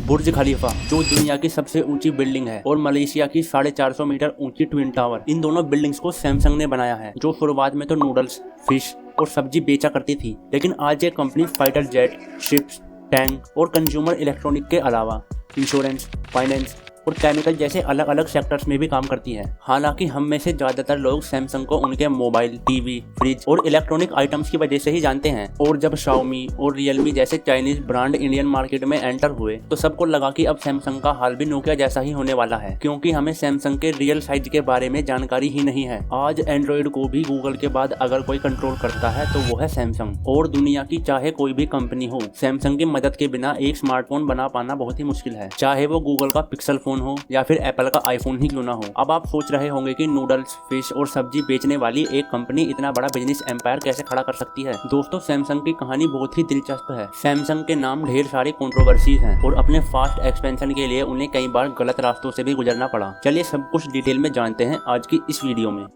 बुर्ज खलीफा जो दुनिया की सबसे ऊंची बिल्डिंग है और मलेशिया की 450 मीटर ऊंची ट्विन टावर, इन दोनों बिल्डिंग्स को सैमसंग ने बनाया है। जो शुरुआत में तो नूडल्स, फिश और सब्जी बेचा करती थी, लेकिन आज ये company fighter jet, ships, tank और कंज्यूमर इलेक्ट्रॉनिक के अलावा इंश्योरेंस, फाइनेंस और केमिकल जैसे अलग अलग सेक्टर्स में भी काम करती है। हालांकि हम में से ज्यादातर लोग सैमसंग को उनके मोबाइल, टीवी, फ्रिज और इलेक्ट्रॉनिक आइटम्स की वजह से ही जानते हैं। और जब शाओमी और रियलमी जैसे चाइनीज ब्रांड इंडियन मार्केट में एंटर हुए तो सबको लगा कि अब सैमसंग का हाल भी नोकिया जैसा ही होने वाला है, क्योंकि हमें सैमसंग के रियल साइज के बारे में जानकारी ही नहीं है। आज एंड्रॉइड को भी गूगल के बाद अगर कोई कंट्रोल करता है तो वो है सैमसंग। और दुनिया की चाहे कोई भी कंपनी हो, सैमसंग की मदद के बिना एक स्मार्टफोन बना पाना बहुत ही मुश्किल है, चाहे वो गूगल का पिक्सल फोन हो या फिर एप्पल का आईफोन ही क्यों ना हो। अब आप सोच रहे होंगे कि नूडल्स, फिश और सब्जी बेचने वाली एक कंपनी इतना बड़ा बिजनेस एम्पायर कैसे खड़ा कर सकती है। दोस्तों, सैमसंग की कहानी बहुत ही दिलचस्प है। सैमसंग के नाम ढेर सारी कंट्रोवर्सीज हैं और अपने फास्ट एक्सपेंशन के लिए उन्हें कई बार गलत रास्तों से भी गुजरना पड़ा। चलिए सब कुछ डिटेल में जानते हैं आज की इस वीडियो में।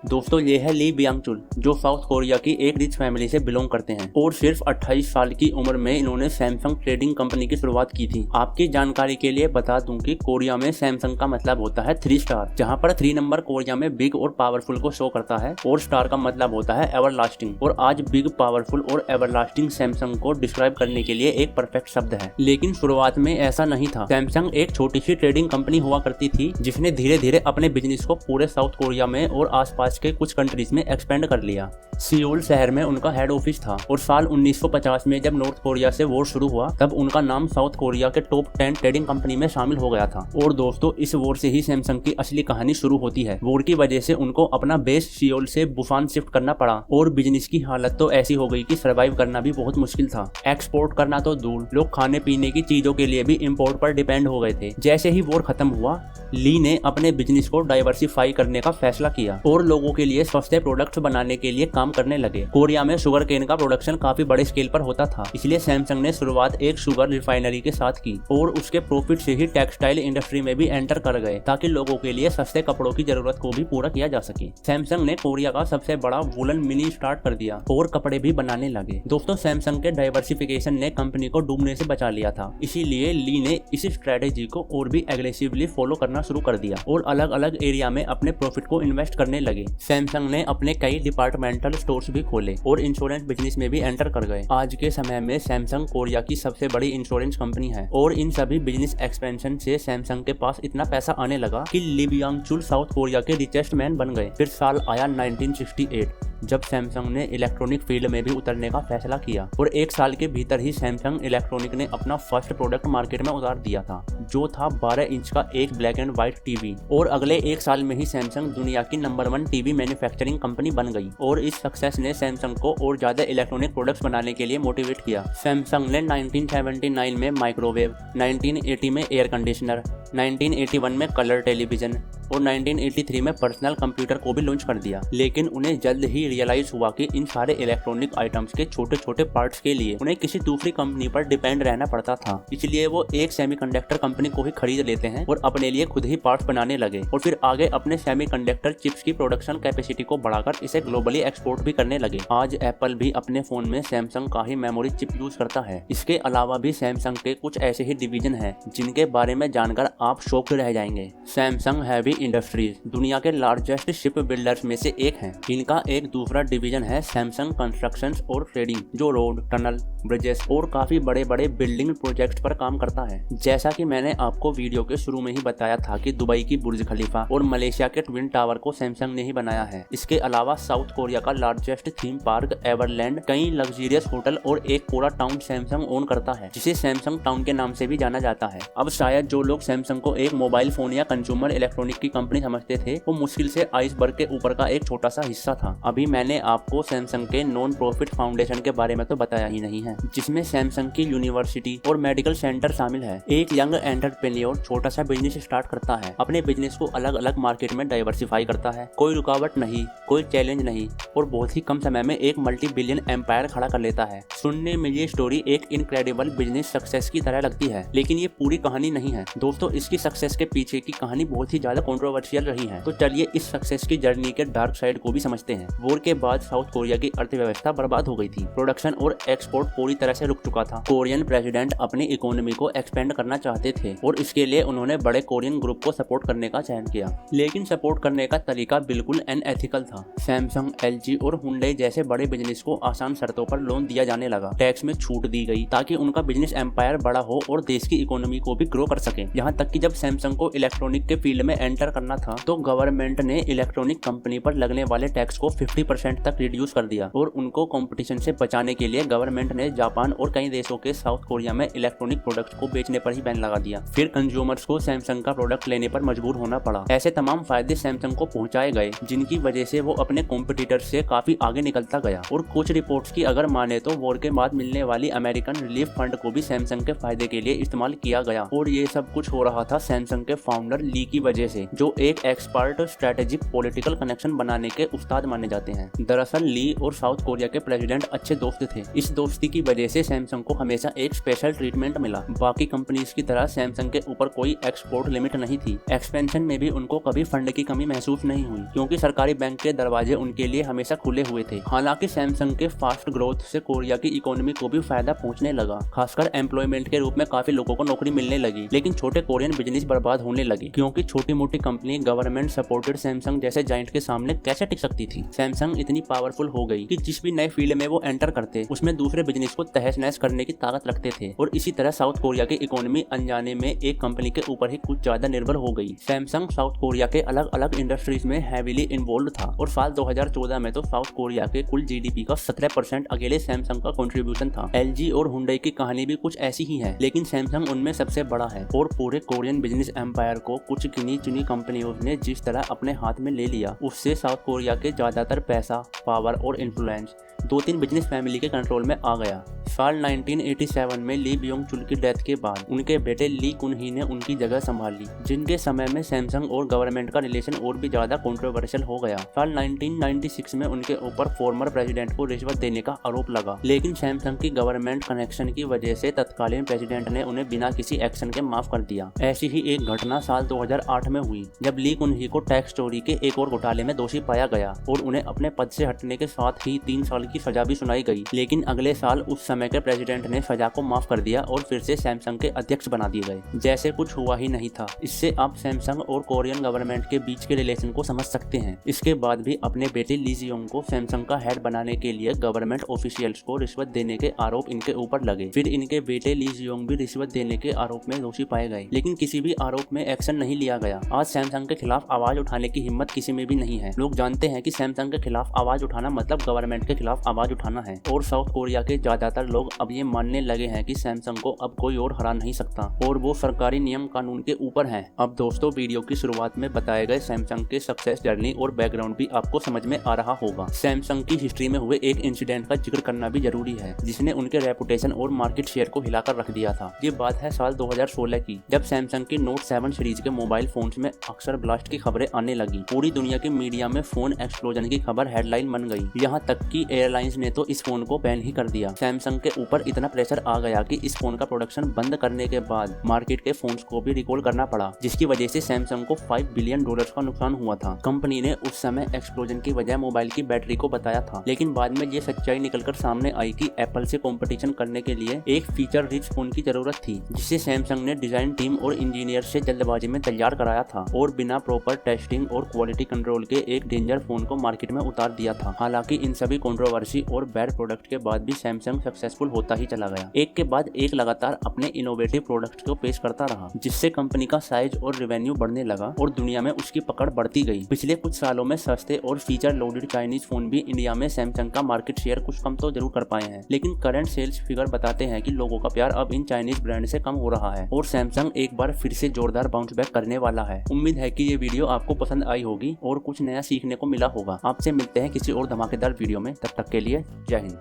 दोस्तों, ये है ली बियांग-चुल, जो साउथ कोरिया की एक रिच फैमिली से बिलोंग करते हैं और सिर्फ 28 साल की उम्र में इन्होंने सैमसंग ट्रेडिंग कंपनी की शुरुआत की थी। आपकी जानकारी के लिए बता दूं कि कोरिया में सैमसंग का मतलब होता है 3 स्टार, जहां पर 3 नंबर कोरिया में बिग और पावरफुल को शो करता है और स्टार का मतलब होता है एवरलास्टिंग। और आज बिग, पावरफुल और एवरलास्टिंग सैमसंग को डिस्क्राइब करने के लिए एक परफेक्ट शब्द है। लेकिन शुरुआत में ऐसा नहीं था। सैमसंग एक छोटी सी ट्रेडिंग कंपनी हुआ करती थी, जिसने धीरे धीरे अपने बिजनेस को पूरे साउथ कोरिया में और आसपास के कुछ कंट्रीज में एक्सपेंड कर लिया। सियोल शहर में उनका हेड ऑफिस था और साल 1950 में जब नॉर्थ कोरिया से वॉर शुरू हुआ तब उनका नाम साउथ कोरिया के टॉप 10 ट्रेडिंग कंपनी में शामिल हो गया था। और दोस्तों, इस वॉर से ही सैमसंग की असली कहानी शुरू होती है। वॉर की वजह से उनको अपना बेस सियोल से बुसान शिफ्ट करना पड़ा और बिजनेस की हालत तो ऐसी हो गई कि सर्वाइव करना भी बहुत मुश्किल था। एक्सपोर्ट करना तो दूर, लोग खाने पीने की चीजों के लिए भी इम्पोर्ट पर डिपेंड हो गए थे। जैसे ही वॉर खत्म हुआ, ली ने अपने बिजनेस को डाइवर्सिफाई करने का फैसला किया और लोगों के लिए सस्ते प्रोडक्ट्स बनाने के लिए काम करने लगे। कोरिया में शुगर केन का प्रोडक्शन काफी बड़े स्केल पर होता था, इसलिए सैमसंग ने शुरुआत एक शुगर रिफाइनरी के साथ की और उसके प्रॉफिट से ही टेक्सटाइल इंडस्ट्री में भी एंटर कर गए, ताकि लोगों के लिए सस्ते कपड़ों की जरूरत को भी पूरा किया जा सके। सैमसंग ने कोरिया का सबसे बड़ा वूलन मिनी स्टार्ट कर दिया और कपड़े भी बनाने लगे। दोस्तों, सैमसंग के डाइवर्सिफिकेशन ने कंपनी को डूबने से बचा लिया था, इसीलिए ली ने इस स्ट्रेटेजी को और भी एग्रेसिवली फॉलो करना शुरू कर दिया और अलग अलग एरिया में अपने प्रॉफिट को इन्वेस्ट करने लगे। सैमसंग ने अपने कई डिपार्टमेंटल स्टोर्स भी खोले और इंश्योरेंस बिजनेस में भी एंटर कर गए। आज के समय में सैमसंग कोरिया की सबसे बड़ी इंश्योरेंस कंपनी है और इन सभी बिजनेस एक्सपेंशन से सैमसंग के पास इतना पैसा आने लगा कि ली बियांग-चुल साउथ कोरिया के रिचेस्ट मैन बन गए। फिर साल आया 1968, जब सैमसंग ने इलेक्ट्रॉनिक फील्ड में भी उतरने का फैसला किया और 1 साल के भीतर ही सैमसंग इलेक्ट्रॉनिक ने अपना फर्स्ट प्रोडक्ट मार्केट में उतार दिया था, जो था 12 इंच का एक ब्लैक एंड व्हाइट टीवी। और अगले 1 साल में ही सैमसंग दुनिया की नंबर 1 टीवी मैन्युफैक्चरिंग कंपनी बन गई और इस सक्सेस ने सैमसंग को और ज्यादा इलेक्ट्रॉनिक प्रोडक्ट्स बनाने के लिए मोटिवेट किया। सैमसंग ने 1979 में माइक्रोवेव, 1980 में एयर कंडीशनर, 1981 में कलर टेलीविजन और 1983 में पर्सनल कंप्यूटर को भी लॉन्च कर दिया। लेकिन उन्हें जल्द ही रियलाइज हुआ कि इन सारे इलेक्ट्रॉनिक आइटम्स के छोटे छोटे पार्ट्स के लिए उन्हें किसी दूसरी कंपनी पर डिपेंड रहना पड़ता था। इसलिए वो एक सेमीकंडक्टर कंपनी को ही खरीद लेते हैं और अपने लिए खुद ही पार्ट्स बनाने लगे और फिर आगे अपने सेमीकंडक्टर चिप्स की प्रोडक्शन कैपेसिटी को बढ़ाकर इसे ग्लोबली एक्सपोर्ट भी करने लगे। आज एप्पल भी अपने फोन में सैमसंग का ही मेमोरी चिप यूज करता है। इसके अलावा भी सैमसंग के कुछ ऐसे ही डिवीजन है जिनके बारे में जानकर आप शॉक्ड रह जाएंगे। सैमसंग हैवी इंडस्ट्रीज दुनिया के लार्जेस्ट शिप बिल्डर्स में से एक है। इनका एक दूसरा डिवीजन है सैमसंग कंस्ट्रक्शंस और ट्रेडिंग, जो रोड, टनल, ब्रिजेस और काफी बड़े बड़े बिल्डिंग प्रोजेक्ट्स पर काम करता है। जैसा कि मैंने आपको वीडियो के शुरू में ही बताया था कि दुबई की बुर्ज खलीफा और मलेशिया के ट्विन टावर को सैमसंग ने ही बनाया है। इसके अलावा साउथ कोरिया का लार्जेस्ट थीम पार्क एवरलैंड, कई लग्जरियस होटल और एक पूरा टाउन सैमसंग ओन करता है, जिसे सैमसंग टाउन के नाम से भी जाना जाता है। अब शायद जो लोग सैमसंग को एक मोबाइल फोन या कंज्यूमर इलेक्ट्रॉनिक की कंपनी समझते थे, वो मुश्किल से आइसबर्ग के ऊपर का एक छोटा सा हिस्सा था। अभी मैंने आपको सैमसंग के नॉन प्रॉफिट फाउंडेशन के बारे में तो बताया ही नहीं है, जिसमें सैमसंग की यूनिवर्सिटी और मेडिकल सेंटर शामिल है। एक यंग एंटरप्रेन्योर छोटा सा बिजनेस स्टार्ट करता है, अपने बिजनेस को अलग अलग मार्केट में डाइवर्सिफाई करता है, कोई रुकावट नहीं, कोई चैलेंज नहीं और बहुत ही कम समय में एक मल्टी बिलियन एम्पायर खड़ा कर लेता है। सुनने में ये स्टोरी एक इनक्रेडिबल बिजनेस सक्सेस की तरह लगती है, लेकिन ये पूरी कहानी नहीं है। दोस्तों, इसकी सक्सेस के पीछे की कहानी बहुत ही ज्यादा कंट्रोवर्शियल रही हैं। तो चलिए इस सक्सेस की जर्नी के डार्क साइड को भी समझते हैं। वॉर के बाद साउथ कोरिया की अर्थव्यवस्था बर्बाद हो गई थी। प्रोडक्शन और एक्सपोर्ट पूरी तरह से रुक चुका था। कोरियन प्रेसिडेंट अपनी इकोनॉमी को एक्सपेंड करना चाहते थे और इसके लिए उन्होंने बड़े कोरियन ग्रुप को सपोर्ट करने का चयन किया, लेकिन सपोर्ट करने का तरीका बिल्कुल अनएथिकल था। सैमसंग, एलजी और हुंडई जैसे बड़े बिजनेस को आसान शर्तों पर लोन दिया जाने लगा। टैक्स में छूट दी गई ताकि उनका बिजनेस एम्पायर बड़ा हो और देश की इकोनॉमी को भी ग्रो कर सके। यहाँ तक कि जब सैमसंग को इलेक्ट्रॉनिक के फील्ड में एंटर करना था तो गवर्नमेंट ने इलेक्ट्रॉनिक कंपनी पर लगने वाले टैक्स को 50% तक रिड्यूस कर दिया और उनको कंपटीशन से बचाने के लिए गवर्नमेंट ने जापान और कई देशों के साउथ कोरिया में इलेक्ट्रॉनिक प्रोडक्ट्स को बेचने पर ही बैन लगा दिया। फिर कंज्यूमर्स को सैमसंग का प्रोडक्ट लेने पर मजबूर होना पड़ा। ऐसे तमाम फायदे सैमसंग को पहुंचाए गए जिनकी वजह से वो अपने कॉम्पिटिटर से काफी आगे निकलता गया। और कुछ रिपोर्ट्स की अगर माने तो वॉर के बाद मिलने वाली अमेरिकन रिलीफ फंड को भी सैमसंग के फायदे के लिए इस्तेमाल किया गया। और ये सब कुछ हो रहा था सैमसंग के फाउंडर ली की वजह से, जो एक एक्सपर्ट स्ट्रेटेजिक पॉलिटिकल कनेक्शन बनाने के उस्ताद माने जाते हैं। दरअसल ली और साउथ कोरिया के प्रेसिडेंट अच्छे दोस्त थे। इस दोस्ती की वजह से सैमसंग को हमेशा एक स्पेशल ट्रीटमेंट मिला। बाकी कंपनीज की तरह सैमसंग के ऊपर कोई एक्सपोर्ट लिमिट नहीं थी। एक्सपेंशन में भी उनको कभी फंड की कमी महसूस नहीं हुई क्योंकि सरकारी बैंक के दरवाजे उनके लिए हमेशा खुले हुए थे। हालांकि सैमसंग के फास्ट ग्रोथ से कोरिया की इकोनॉमी को भी फायदा पहुंचने लगा। खासकर एम्प्लॉयमेंट के रूप में काफी लोगों को नौकरी मिलने लगी। लेकिन छोटे कोरियन बिजनेस बर्बाद होने लगे क्योंकि छोटी मोटी कंपनी गवर्नमेंट सपोर्टेड सैमसंग जैसे जायंट के सामने कैसे टिक सकती थी। सैमसंग इतनी पावरफुल हो गई कि जिस भी नए फील्ड में वो एंटर करते उसमें दूसरे बिजनेस को तहस नहस करने की ताकत रखते थे। और इसी तरह साउथ कोरिया की इकोनॉमी अनजाने में एक कंपनी के ऊपर ही कुछ ज्यादा निर्भर हो गई। सैमसंग साउथ कोरिया के अलग अलग इंडस्ट्रीज में हैविली इन्वॉल्व था और साल 2014 में तो साउथ कोरिया के कुल जीडीपी का 17% अकेले सैमसंग का कंट्रीब्यूशन था। एलजी और हुंडई की कहानी भी कुछ ऐसी ही है, लेकिन सैमसंग उनमें सबसे बड़ा है। और पूरे कोरियन बिजनेस एम्पायर को कुछ गिनी चुनी कंपनियों ने जिस तरह अपने हाथ में ले लिया, उससे साउथ कोरिया के ज्यादातर पैसा, पावर और इन्फ्लुएंस 2-3 बिजनेस फैमिली के कंट्रोल में आ गया। साल 1987 में ली बियोंग चुल की डेथ के बाद उनके बेटे ली कुन ही ने उनकी जगह संभाल ली, जिनके समय में सैमसंग और गवर्नमेंट का रिलेशन और भी ज्यादा कंट्रोवर्शियल हो गया। साल 1996 में उनके ऊपर फॉर्मर प्रेसिडेंट को रिश्वत देने का आरोप लगा, लेकिन सैमसंग की गवर्नमेंट कनेक्शन की वजह से तत्कालीन प्रेसिडेंट ने उन्हें बिना किसी एक्शन के माफ कर दिया। ऐसी ही एक घटना साल 2008 में हुई जब ली कुन ही को टैक्स चोरी के एक और घोटाले में दोषी पाया गया और उन्हें अपने पद से हटने के साथ ही 3 साल की सजा भी सुनाई गई। लेकिन अगले साल उस समय के प्रेसिडेंट ने सजा को माफ कर दिया और फिर से सैमसंग के अध्यक्ष बना दिए गए, जैसे कुछ हुआ ही नहीं था। इससे आप सैमसंग और कोरियन गवर्नमेंट के बीच के रिलेशन को समझ सकते हैं। इसके बाद भी अपने बेटे ली जियोंग को सैमसंग का हेड बनाने के लिए गवर्नमेंट ऑफिशियल्स को रिश्वत देने के आरोप इनके ऊपर लगे। फिर इनके बेटे ली जियोंग भी रिश्वत देने के आरोप में दोषी पाए गए, लेकिन किसी भी आरोप में एक्शन नहीं लिया गया। आज सैमसंग के खिलाफ आवाज उठाने की हिम्मत किसी में भी नहीं है। लोग जानते हैं कि सैमसंग के खिलाफ आवाज उठाना मतलब गवर्नमेंट के खिलाफ आवाज उठाना है। और साउथ कोरिया के ज्यादातर लोग अब ये मानने लगे हैं कि सैमसंग को अब कोई और हरा नहीं सकता और वो सरकारी नियम कानून के ऊपर हैं। अब दोस्तों, वीडियो की शुरुआत में बताए गए सैमसंग के सक्सेस जर्नी और बैकग्राउंड भी आपको समझ में आ रहा होगा। सैमसंग की हिस्ट्री में हुए एक इंसिडेंट का जिक्र करना भी जरूरी है जिसने उनके रेपुटेशन और मार्केट शेयर को हिलाकर रख दिया था। ये बात है साल 2016 की, जब सैमसंग की नोट 7 सीरीज के मोबाइल फोन्स में अक्सर ब्लास्ट की खबरें आने लगी। पूरी दुनिया की मीडिया में फोन एक्सप्लोजन की खबर हेडलाइन बन गई। यहाँ तक कि एयरलाइंस ने तो इस फोन को बैन ही कर दिया। सैमसंग के ऊपर इतना प्रेशर आ गया कि इस फोन का प्रोडक्शन बंद करने के बाद मार्केट के फोन्स को भी रिकॉल करना पड़ा, जिसकी वजह से सैमसंग को $5 बिलियन का नुकसान हुआ था। कंपनी ने उस समय एक्सप्लोजन की वजह मोबाइल की बैटरी को बताया था, लेकिन बाद में ये सच्चाई निकलकर सामने आई कि एप्पल से कंपटीशन करने के लिए एक फीचर रिच फोन की जरूरत थी, जिसे सैमसंग ने डिजाइन टीम और इंजीनियर से जल्दबाजी में तैयार कराया था और बिना प्रॉपर टेस्टिंग और क्वालिटी कंट्रोल के एक डेंजर फोन को मार्केट में उतार दिया था। हालांकि इन सभी कंट्रोवर्सी और बैड प्रोडक्ट के बाद भी सैमसंग सक्सेसफुल होता ही चला गया। एक के बाद एक लगातार अपने इनोवेटिव प्रोडक्ट्स को पेश करता रहा, जिससे कंपनी का साइज और रेवेन्यू बढ़ने लगा और दुनिया में उसकी पकड़ बढ़ती गई। पिछले कुछ सालों में सस्ते और फीचर लोडेड चाइनीज फोन भी इंडिया में सैमसंग का मार्केट शेयर कुछ कम तो जरूर कर पाए हैं, लेकिन करंट सेल्स फिगर बताते हैं कि लोगों का प्यार अब इन चाइनीज ब्रांड से कम हो रहा है और सैमसंग एक बार फिर से जोरदार बाउंस बैक करने वाला है। उम्मीद है कि ये वीडियो आपको पसंद आई होगी और कुछ नया सीखने को मिला होगा। आपसे मिलते हैं किसी और धमाकेदार वीडियो में, तब तक के लिए जय हिंद।